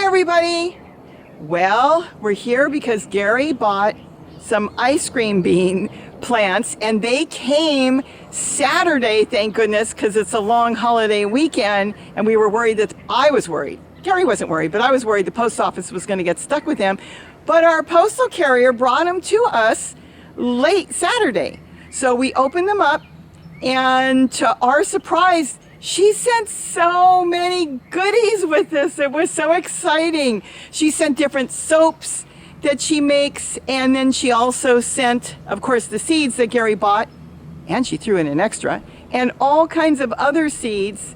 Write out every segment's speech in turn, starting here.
everybody. Well, we're here because Gary bought some ice cream bean plants and they came Saturday, thank goodness, because it's a long holiday weekend and we were worried that, I was worried. Gary wasn't worried, but I was worried the post office was going to get stuck with them. But our postal carrier brought them to us late Saturday. So we opened them up and to our surprise, she sent so many goodies with this. It was so exciting. She sent different soaps that she makes, and then she also sent, of course, the seeds that Gary bought, and she threw in an extra, and all kinds of other seeds.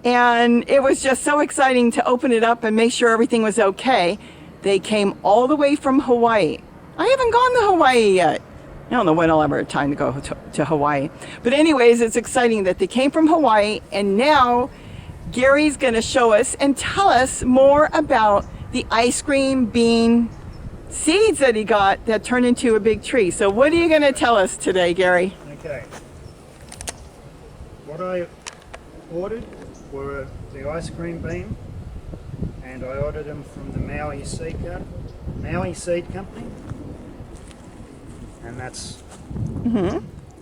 And it was just so exciting to open it up and make sure everything was okay. They came all the way from Hawaii. I haven't gone to Hawaii yet. I don't know when I'll ever have time to go to Hawaii. But anyways, it's exciting that they came from Hawaii, and now Gary's gonna show us and tell us more about the ice cream bean seeds that he got that turned into a big tree. So what are you gonna tell us today, Gary? Okay. What I ordered were the ice cream bean, and I ordered them from the Maui Seed Company. And that's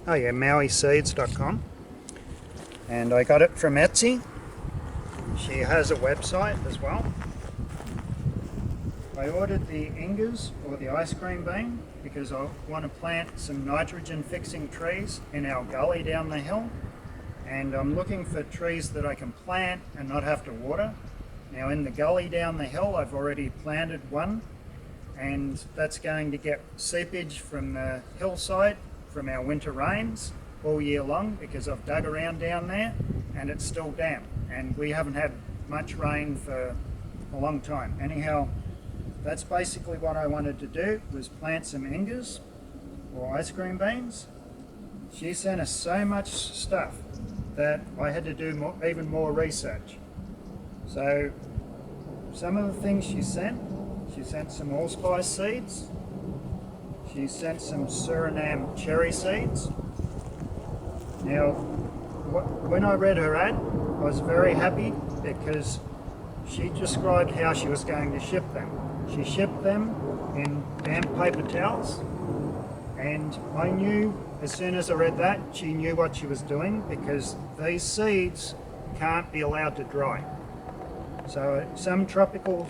MauiSeeds.com, and I got it from Etsy. She has a website as well. I ordered the Ingas, or the ice cream bean, because I want to plant some nitrogen fixing trees in our gully down the hill, and I'm looking for trees that I can plant and not have to water. Now in the gully down the hill I've already planted one, and that's going to get seepage from the hillside from our winter rains all year long, because I've dug around down there and it's still damp, and we haven't had much rain for a long time. Anyhow, that's basically what I wanted to do, was plant some Ingas, or ice cream beans. She sent us so much stuff that I had to do even more research. So some of the things she sent some allspice seeds. She sent some Surinam Cherry seeds. Now, when I read her ad, I was very happy because she described how she was going to ship them. She shipped them in damp paper towels, and I knew as soon as I read that, she knew what she was doing, because these seeds can't be allowed to dry. So some tropical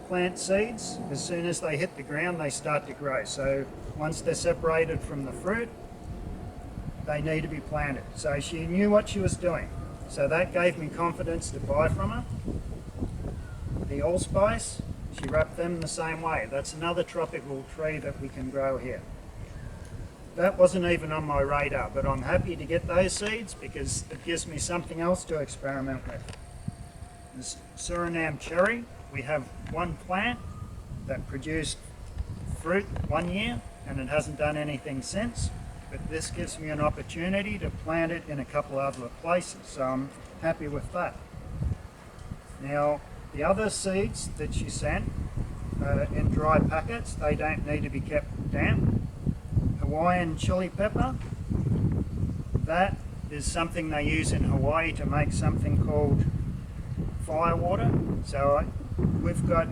plant seeds, as soon as they hit the ground, they start to grow. So once they're separated from the fruit, they need to be planted. So she knew what she was doing. So that gave me confidence to buy from her. The allspice, she wrapped them the same way. That's another tropical tree that we can grow here. That wasn't even on my radar, but I'm happy to get those seeds because it gives me something else to experiment with. This Surinam Cherry, we have one plant that produced fruit one year and it hasn't done anything since, but this gives me an opportunity to plant it in a couple other places, so I'm happy with that. Now, the other seeds that she sent in dry packets, they don't need to be kept damp. Hawaiian chili pepper, that is something they use in Hawaii to make something called firewater. So we've got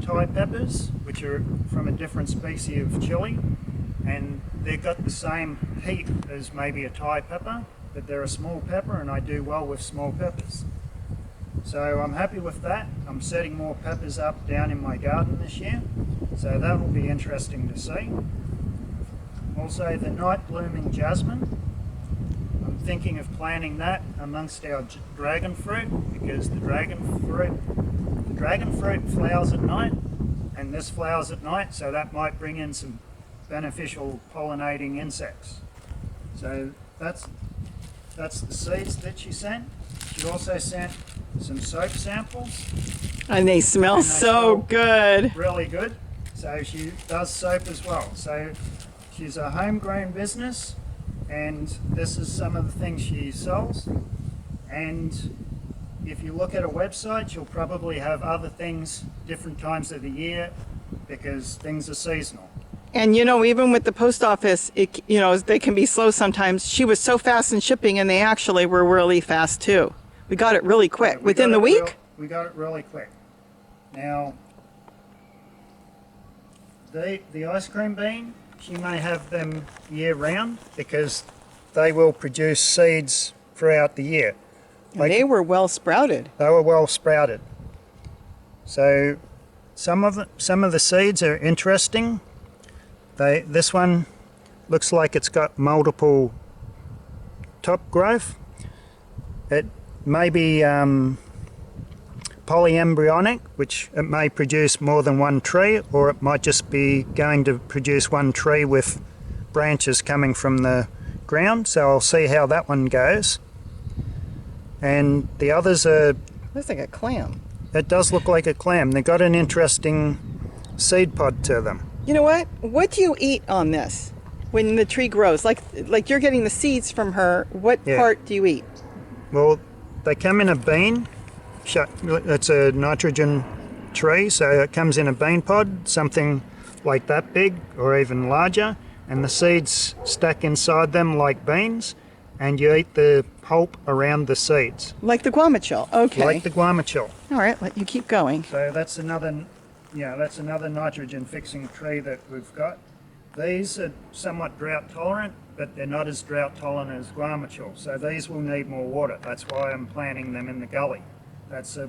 Thai peppers, which are from a different species of chili, and they've got the same heat as maybe a Thai pepper, but they're a small pepper, and I do well with small peppers. So I'm happy with that. I'm setting more peppers up down in my garden this year, so that will be interesting to see. Also the night blooming jasmine, I'm thinking of planting that amongst our dragon fruit, because the dragon fruit flowers at night, and this flowers at night, so that might bring in some beneficial pollinating insects. So that's the seeds that she sent. She also sent some soap samples. And they smell so good. Really good. So she does soap as well. So she's a homegrown business, and this is some of the things she sells. And if you look at her website, she'll probably have other things different times of the year, because things are seasonal. And you know, even with the post office, they can be slow sometimes. She was so fast in shipping, and they actually were really fast too. We got it really quick. Within the week? We got it really quick. Now, the ice cream bean, she may have them year round because they will produce seeds throughout the year. And they were well sprouted. They were well sprouted. So some of the seeds are interesting. This one looks like it's got multiple top growth. It may be polyembryonic, which it may produce more than one tree, or it might just be going to produce one tree with branches coming from the ground. So I'll see how that one goes. And the others are... Looks like a clam. It does look like a clam. They've got an interesting seed pod to them. You know what? What do you eat on this when the tree grows? Like you're getting the seeds from her. What part do you eat? Well, they come in a bean. It's a nitrogen tree, so it comes in a bean pod, something like that big or even larger, and the seeds stack inside them like beans, and you eat the pulp around the seeds. Like the guamachill. Okay. Like the guamachill. All right, let you keep going. So that's another nitrogen fixing tree that we've got. These are somewhat drought tolerant, but they're not as drought tolerant as guamachill. So these will need more water. That's why I'm planting them in the gully. That's a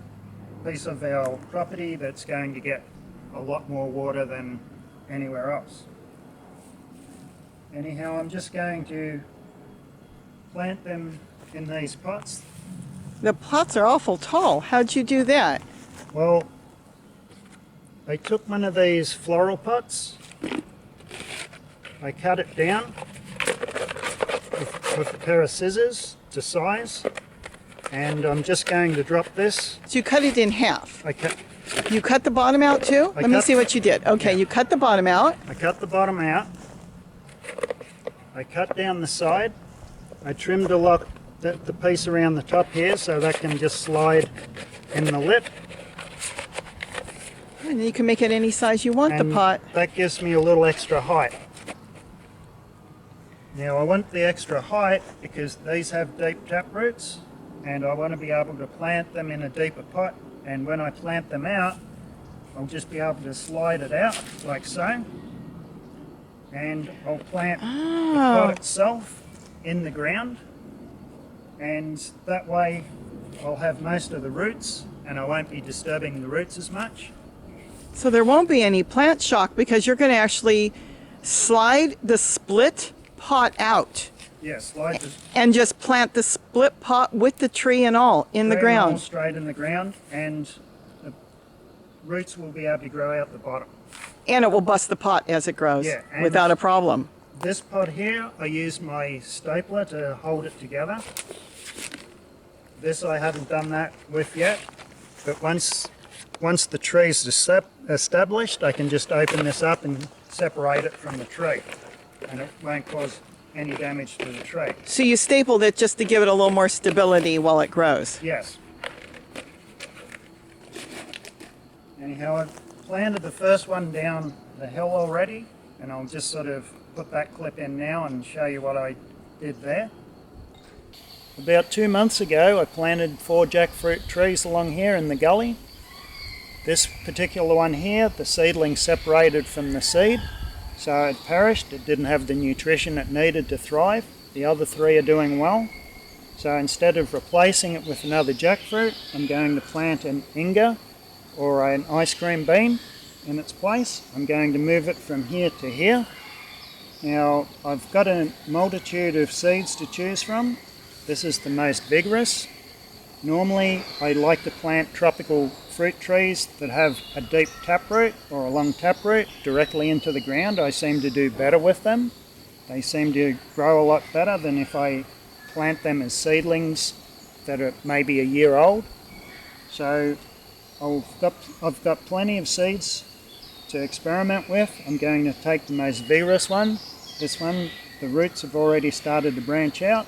piece of our property that's going to get a lot more water than anywhere else. Anyhow, I'm just going to plant them in these pots. The pots are awful tall. How'd you do that? Well, I took one of these floral pots, I cut it down with a pair of scissors to size, and I'm just going to drop this. So you cut it in half. You cut the bottom out too? Let me see what you did. Okay, you cut the bottom out. I cut the bottom out. I cut down the side. I trimmed the piece around the top here so that can just slide in the lip. And you can make it any size you want, the pot. That gives me a little extra height. Now I want the extra height because these have deep tap roots, and I want to be able to plant them in a deeper pot, and when I plant them out, I'll just be able to slide it out like so, and I'll plant the pot itself in the ground, and that way I'll have most of the roots and I won't be disturbing the roots as much. So there won't be any plant shock because you're going to actually slide the split pot out. Yeah, slide the and just plant the split pot with the tree and all in the ground. all straight in the ground, and the roots will be able to grow out the bottom. And it will bust the pot as it grows Yeah, without a problem. This pot here, I use my stapler to hold it together. This I haven't done that with yet, but once the tree's established, I can just open this up and separate it from the tree, and it won't cause any damage to the tree. So you stapled it just to give it a little more stability while it grows? Yes. Anyhow, I've planted the first one down the hill already, and I'll just sort of put that clip in now and show you what I did there. About 2 months ago, I planted 4 jackfruit trees along here in the gully. This particular one here, the seedling separated from the seed, so it perished. It didn't have the nutrition it needed to thrive. The other 3 are doing well. So instead of replacing it with another jackfruit, I'm going to plant an Inga or an ice cream bean in its place. I'm going to move it from here to here. Now, I've got a multitude of seeds to choose from. This is the most vigorous. Normally, I like to plant tropical fruit trees that have a deep taproot or a long taproot directly into the ground. I seem to do better with them. They seem to grow a lot better than if I plant them as seedlings that are maybe a year old. So I've got plenty of seeds to experiment with. I'm going to take the most vigorous one. This one, the roots have already started to branch out.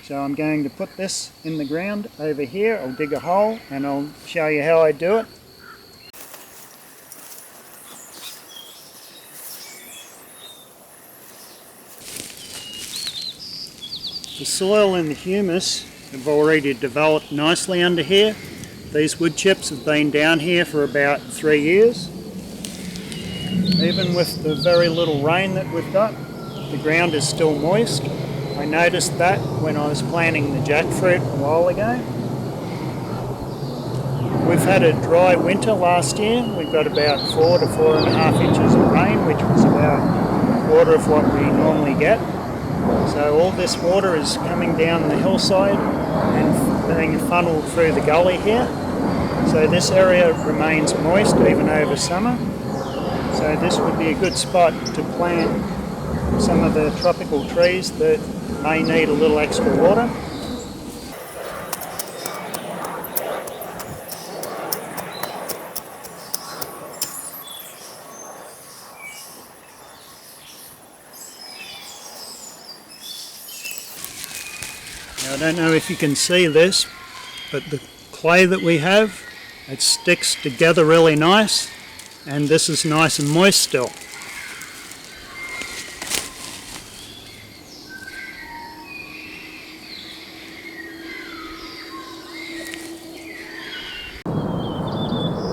So I'm going to put this in the ground over here. I'll dig a hole and I'll show you how I do it. The soil and the humus have already developed nicely under here. These wood chips have been down here for about 3 years. Even with the very little rain that we've got, the ground is still moist. I noticed that when I was planting the jackfruit a while ago. We've had a dry winter last year. We got about 4 to 4.5 inches of rain, which was about a quarter of what we normally get. So all this water is coming down the hillside and being funneled through the gully here. So this area remains moist even over summer. So this would be a good spot to plant some of the tropical trees that may need a little extra water. Now, I don't know if you can see this, but the clay that we have, it sticks together really nice, and this is nice and moist still.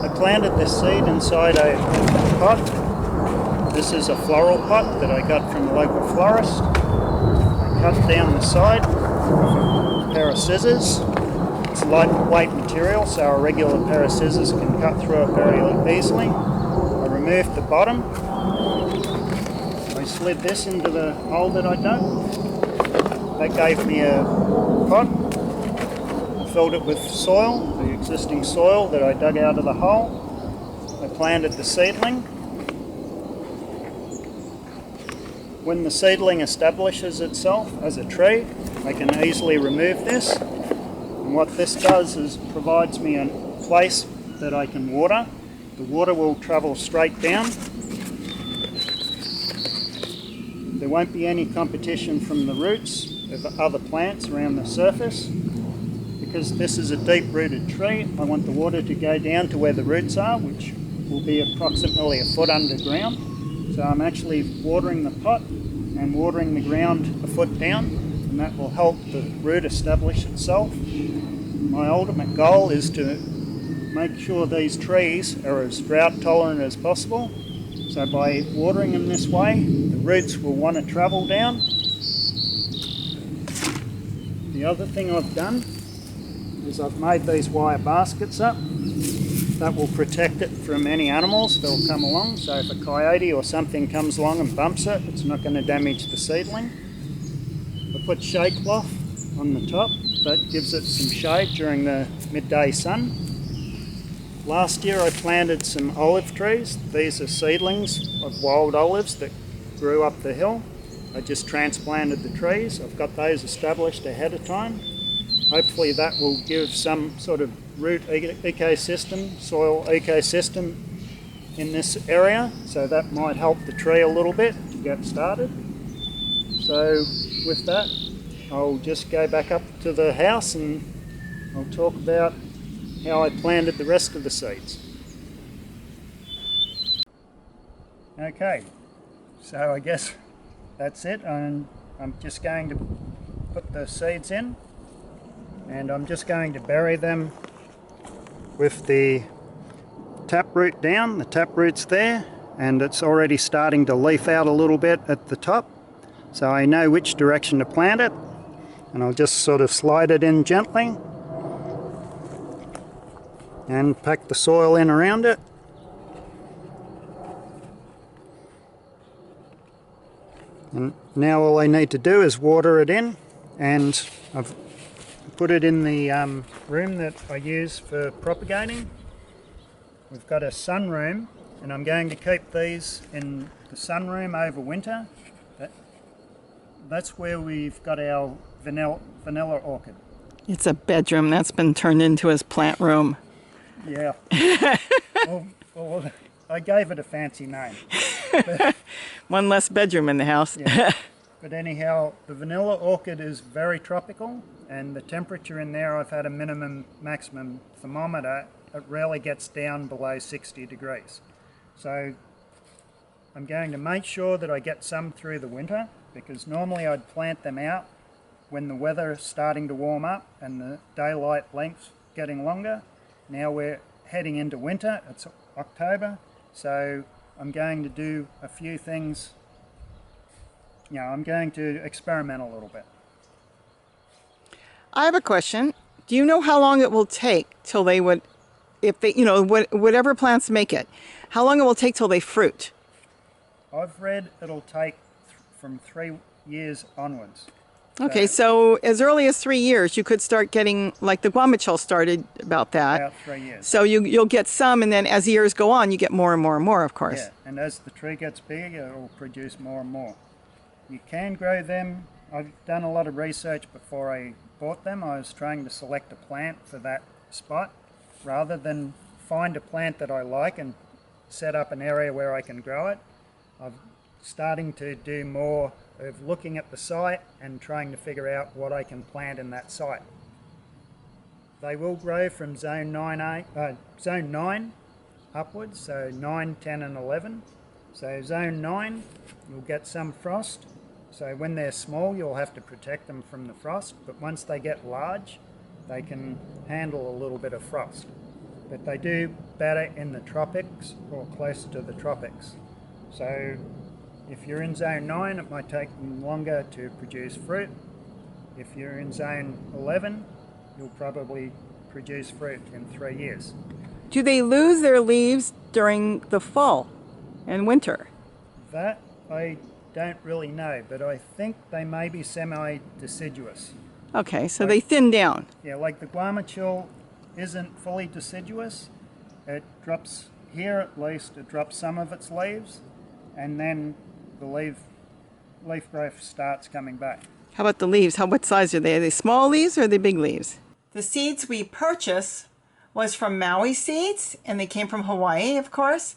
I planted this seed inside a pot. This is a floral pot that I got from a local florist. I cut down the side with a pair of scissors. It's lightweight material, so a regular pair of scissors can cut through it very easily. I removed the bottom. I slid this into the hole that I dug. That gave me a pot. I filled it with soil, the existing soil that I dug out of the hole. I planted the seedling. When the seedling establishes itself as a tree, I can easily remove this. And what this does is provides me a place that I can water. The water will travel straight down. There won't be any competition from the roots of other plants around the surface. Because this is a deep-rooted tree, I want the water to go down to where the roots are, which will be approximately a foot underground. So I'm actually watering the pot and watering the ground a foot down, and that will help the root establish itself. My ultimate goal is to make sure these trees are as drought tolerant as possible. So by watering them this way, the roots will want to travel down. The other thing I've done is I've made these wire baskets up. That will protect it from any animals that will come along. So if a coyote or something comes along and bumps it, it's not going to damage the seedling. I put shade cloth on the top. That gives it some shade during the midday sun. Last year I planted some olive trees. These are seedlings of wild olives that grew up the hill. I just transplanted the trees. I've got those established ahead of time. Hopefully that will give some sort of root ecosystem, soil ecosystem in this area. So that might help the tree a little bit to get started. So with that, I'll just go back up to the house and I'll talk about how I planted the rest of the seeds. Okay, so I guess that's it, and I'm just going to put the seeds in, and I'm just going to bury them with the taproot down. The taproot's there, and it's already starting to leaf out a little bit at the top, so I know which direction to plant it, and I'll just sort of slide it in gently and pack the soil in around it. And now all I need to do is water it in, and I've put it in the room that I use for propagating. We've got a sunroom, and I'm going to keep these in the sunroom over winter. That's where we've got our vanilla orchid. It's a bedroom that's been turned into his plant room. Yeah. well, I gave it a fancy name. One less bedroom in the house. Yeah. But anyhow, the vanilla orchid is very tropical, and the temperature in there, I've had a minimum maximum thermometer, it rarely gets down below 60 degrees. So I'm going to make sure that I get some through the winter, because normally I'd plant them out when the weather is starting to warm up and the daylight length's getting longer. now we're heading into winter. It's October, so I'm going to do a few things. I'm going to experiment a little bit. I have a question. Do you know how long it will take till they would, if they, whatever plants make it, how long it will take till they fruit? I've read it'll take from 3 years onwards. Okay, so as early as 3 years, you could start getting, like the guamachol started about that. About 3 years. So you'll get some, and then as years go on, you get more and more and more, of course. Yeah, and as the tree gets bigger, it'll produce more and more. You can grow them. I've done a lot of research before I bought them. I was trying to select a plant for that spot rather than find a plant that I like and set up an area where I can grow it. I'm starting to do more of looking at the site and trying to figure out what I can plant in that site. They will grow from zone 9 upwards, so 9, 10 and 11. So zone 9, you'll get some frost. So when they're small, you'll have to protect them from the frost, but once they get large, they can handle a little bit of frost. But they do better in the tropics or close to the tropics. So if you're in zone 9, it might take them longer to produce fruit. If you're in zone 11, you'll probably produce fruit in 3 years. Do they lose their leaves during the fall and winter? That I don't really know, but I think they may be semi-deciduous. Okay, so they thin down. Yeah, like the guamachol isn't fully deciduous. It drops, here at least, it drops some of its leaves, and then the leaf growth starts coming back. How about the leaves? What size are they? Are they small leaves or are they big leaves? The seeds we purchased was from Maui Seeds, and they came from Hawaii, of course.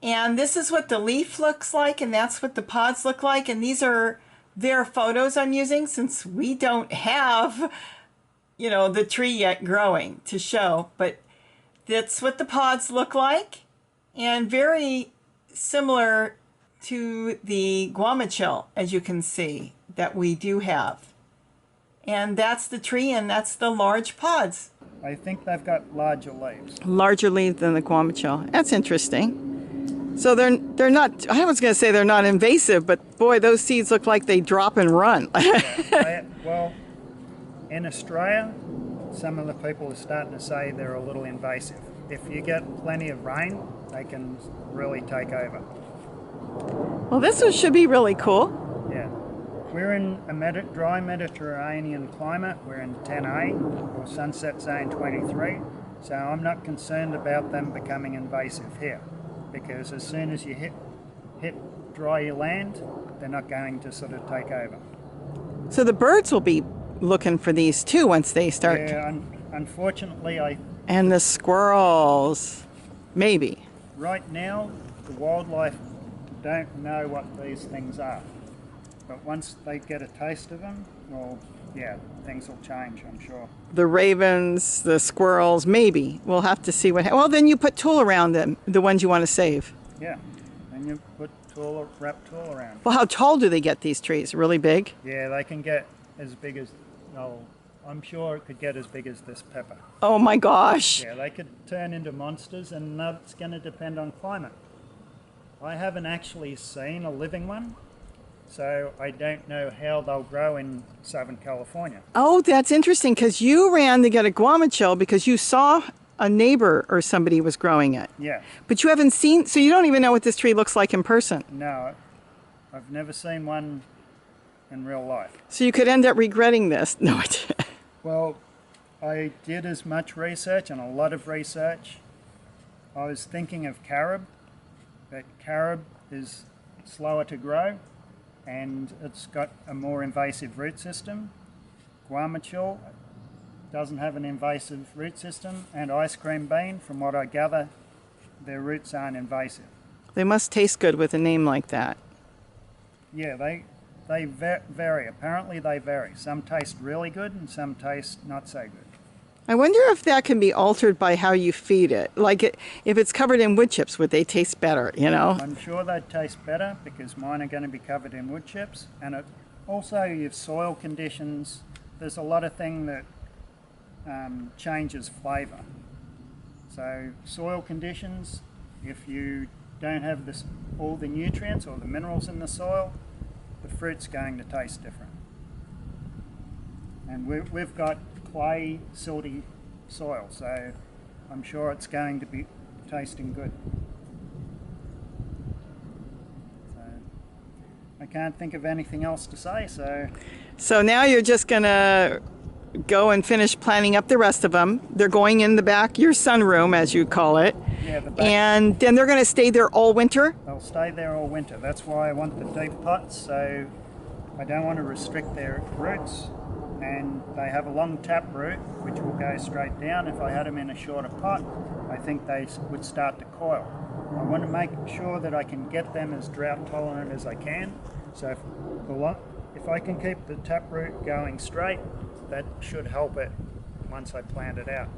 And this is what the leaf looks like, and that's what the pods look like. And these are their photos I'm using since we don't have, the tree yet growing to show. But that's what the pods look like, and very similar to the guamachol, as you can see, that we do have. And that's the tree, and that's the large pods. I think they've got larger leaves. Larger leaves than the guamachol. That's interesting. So they're not, I was going to say they're not invasive, but boy, those seeds look like they drop and run. Well, in Australia, some of the people are starting to say they're a little invasive. If you get plenty of rain, they can really take over. Well, this one should be really cool. Yeah. We're in a dry Mediterranean climate. We're in 10A, or sunset zone 23. So I'm not concerned about them becoming invasive here, because as soon as you hit dry land, they're not going to sort of take over. So the birds will be looking for these too once they start. Yeah, unfortunately, and the squirrels, maybe. Right now, the wildlife don't know what these things are. But once they get a taste of them, well, yeah, things will change, I'm sure. The ravens, the squirrels, maybe. We'll have to see well, then you put tulle around them, the ones you want to save. Yeah, and you put wrap tulle around. Well, how tall do they get, these trees? Really big? Yeah, they can get as big as, I'm sure it could get as big as this pepper. Oh my gosh. Yeah, they could turn into monsters, and that's going to depend on climate. I haven't actually seen a living one, so I don't know how they'll grow in Southern California. Oh, that's interesting, because you ran to get a guamachol because you saw a neighbor or somebody was growing it. Yeah. But you haven't seen, so you don't even know what this tree looks like in person. No, I've never seen one in real life. So you could end up regretting this. No, I didn't. Well, I did as much research, and a lot of research. I was thinking of carob, but carob is slower to grow, and it's got a more invasive root system. Guamachol doesn't have an invasive root system, and ice cream bean, from what I gather, their roots aren't invasive. They must taste good with a name like that. Yeah, they vary. Apparently they vary. Some taste really good and some taste not so good. I wonder if that can be altered by how you feed it. Like if it's covered in wood chips, would they taste better, I'm sure they'd taste better because mine are going to be covered in wood chips. And also your soil conditions, there's a lot of thing that changes flavour. So soil conditions, if you don't have all the nutrients or the minerals in the soil, the fruit's going to taste different. And we've got clay, silty soil, so I'm sure it's going to be tasting good. So I can't think of anything else to say, So now you're just gonna go and finish planting up the rest of them. They're going in the back, your sunroom, as you call it. yeah, the back, And then they're gonna stay there all winter? they'll stay there all winter. That's why I want the deep pots, so I don't want to restrict their roots. And they have a long tap root, which will go straight down. If I had them in a shorter pot, I think they would start to coil. I want to make sure that I can get them as drought tolerant as I can. So if I can keep the tap root going straight, that should help it once I plant it out.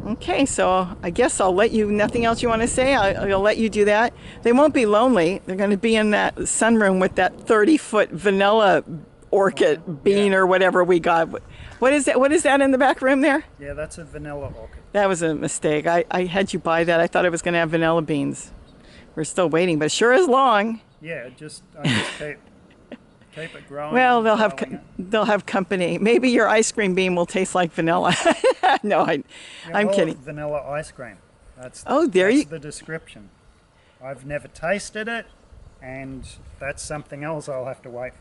Okay, so I guess I'll let you, nothing else you want to say? I'll let you do that. They won't be lonely. They're going to be in that sunroom with that 30-foot vanilla orchid bean or whatever we got. What is that? What is that in the back room there? Yeah, that's a vanilla orchid. That was a mistake. I had you buy that. I thought it was going to have vanilla beans. We're still waiting, but it sure is long. Yeah, I just keep it growing. Well, and they'll have company. Maybe your ice cream bean will taste like vanilla. No, I'm kidding. Vanilla ice cream. That's the description. I've never tasted it, and that's something else I'll have to wait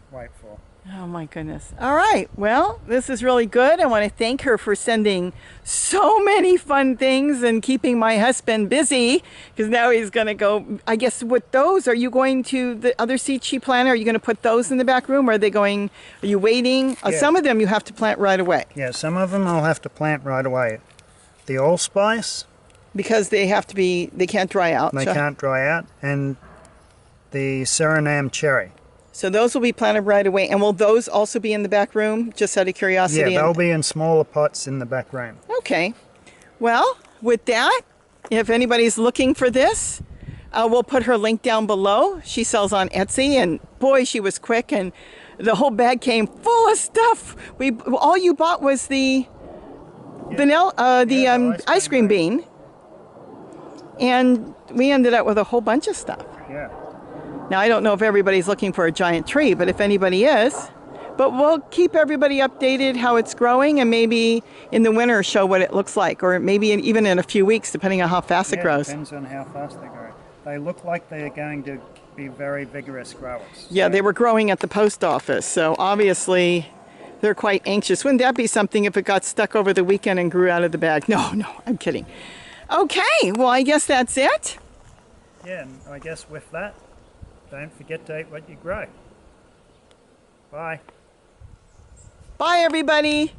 for. Oh my goodness. All right. Well, this is really good. I want to thank her for sending so many fun things and keeping my husband busy, because now he's going to go, I guess with those, are you going to the other seeds she planted? Are you going to put those in the back room? Or are you waiting? Yeah. Some of them you have to plant right away. Yeah, some of them I'll have to plant right away. The allspice. Because they can't dry out. They can't dry out. And the Surinam Cherry. So those will be planted right away. And will those also be in the back room, just out of curiosity? Yeah, they'll be in smaller pots in the back room. Okay. Well, with that, if anybody's looking for this, we'll put her link down below. She sells on Etsy, and boy, she was quick, and the whole bag came full of stuff. All you bought was the vanilla, ice cream bean, and we ended up with a whole bunch of stuff. Yeah. Now, I don't know if everybody's looking for a giant tree, but if anybody is, but we'll keep everybody updated how it's growing, and maybe in the winter show what it looks like, or maybe even in a few weeks, depending on how fast it grows. Depends on how fast they grow. They look like they're going to be very vigorous growers. Yeah, they were growing at the post office, so obviously they're quite anxious. Wouldn't that be something if it got stuck over the weekend and grew out of the bag? No, I'm kidding. Okay, well, I guess that's it. Yeah, and I guess with that, don't forget to eat what you grow. Bye. Bye, everybody.